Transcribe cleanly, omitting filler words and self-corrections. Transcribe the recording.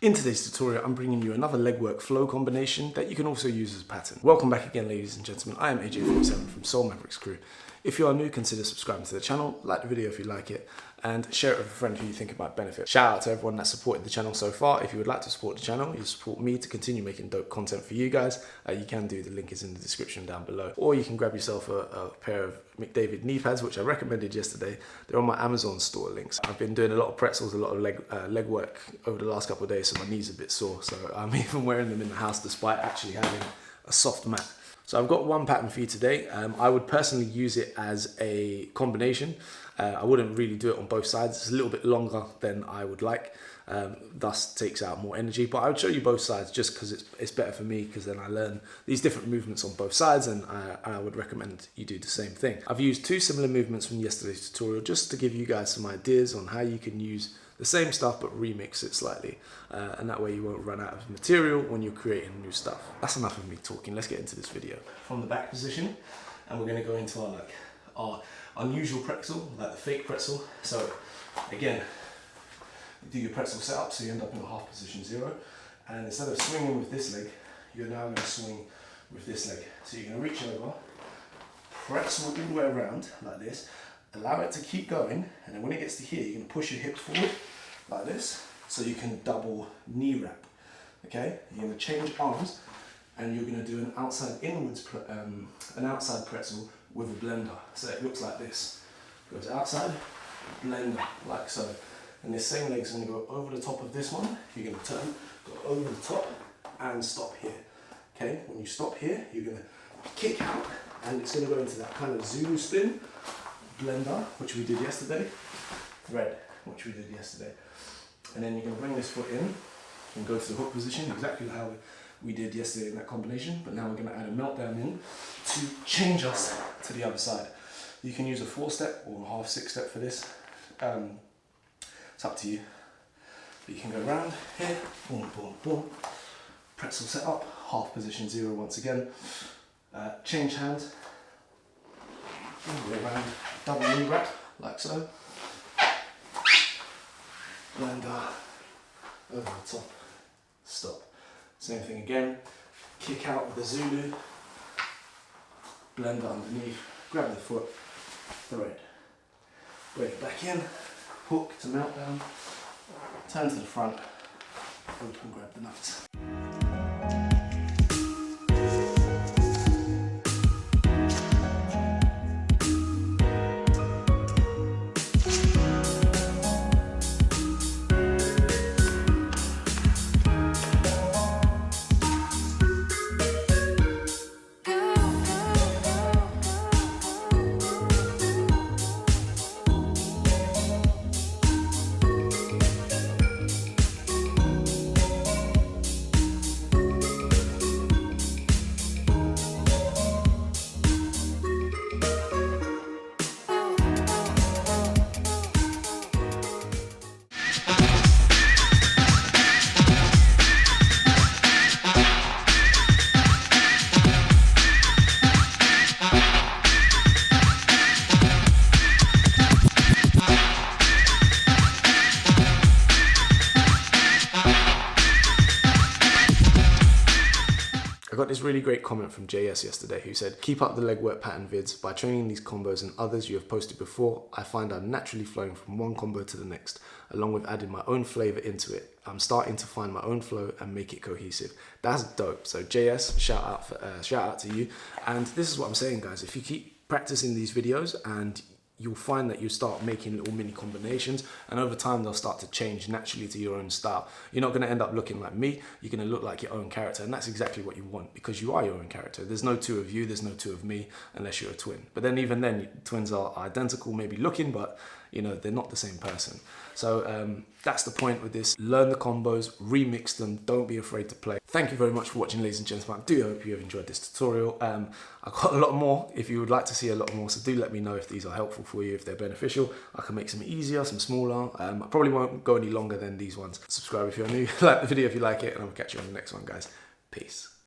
In today's tutorial, I'm bringing you another legwork flow combination that you can also use as a pattern. Welcome back again, ladies and gentlemen. I am AJ47 from Soul Mavericks Crew. If you are new, consider subscribing to the channel, like the video if you like it, and share it with a friend who you think it might benefit. Shout out to everyone that's supported the channel so far. If you would like to support the channel, you support me to continue making dope content for you guys, you can do. The link is in the description down below. Or you can grab yourself a pair of McDavid knee pads, which I recommended yesterday. They're on my Amazon store links. I've been doing a lot of pretzels, a lot of leg work over the last couple of days, so my knees are a bit sore. So I'm even wearing them in the house despite actually having a soft mat. So I've got one pattern for you today. I would personally use it as a combination. I wouldn't really do it on both sides. It's a little bit longer than I would like, thus takes out more energy. But I would show you both sides just because it's better for me, because then I learn these different movements on both sides, and I would recommend you do the same thing. I've used two similar movements from yesterday's tutorial just to give you guys some ideas on how you can use the same stuff but remix it slightly, and that way you won't run out of material when you're creating new stuff. That's enough of me talking. Let's get into this video. From the back position, and we're going to go into our unusual pretzel, like the fake pretzel. So again, you do your pretzel setup, so you end up in a half position 0, and instead of swinging with this leg, you're now going to swing with this leg. So you're going to reach over, pretzel all the way around like this, allow it to keep going, and then when it gets to here, you're going to push your hips forward like this, so you can double knee wrap. Okay, you're going to change arms, and you're going to do an outside inwards, an outside pretzel with a blender. So it looks like this. Goes outside, blender, like so. And this same leg's going to go over the top of this one. You're going to turn, go over the top, and stop here. Okay, when you stop here, you're going to kick out, and it's going to go into that kind of Zulu spin. Blender, which we did yesterday, thread, which we did yesterday, and then you're going to bring this foot in and go to the hook position, exactly how we did yesterday in that combination, but now we're going to add a meltdown in to change us to the other side. You can use a 4-step or a half 6-step for this, it's up to you, but you can go around here, boom, boom, boom, pretzel set up, half position 0 once again, change hands, all the way around, double knee wrap, like so. Blender, over the top, stop. Same thing again, kick out with the Zulu, blender underneath, grab the foot, thread. Bring it back in, hook to meltdown, turn to the front, open, grab the nuts. I got this really great comment from JS yesterday who said, "Keep up the legwork pattern vids. By training these combos and others you have posted before, I find I'm naturally flowing from one combo to the next, along with adding my own flavor into it. I'm starting to find my own flow and make it cohesive." That's dope. So JS, shout out to you. And this is what I'm saying, guys. If you keep practicing these videos, and you'll find that you start making little mini combinations, and over time they'll start to change naturally to your own style. You're not going to end up looking like me, you're going to look like your own character, and that's exactly what you want, because you are your own character. There's no two of you, there's no two of me, unless you're a twin. But then even then, twins are identical maybe looking, but you know, they're not the same person. So that's the point with this. Learn the combos, remix them, don't be afraid to play. Thank you very much for watching, ladies and gentlemen. I do hope you have enjoyed this tutorial. I've got a lot more if you would like to see a lot more, so do let me know if these are helpful for you, if they're beneficial. I can make some easier, some smaller. I probably won't go any longer than these ones. Subscribe if you're new, like the video if you like it, and I'll catch you on the next one, guys. Peace.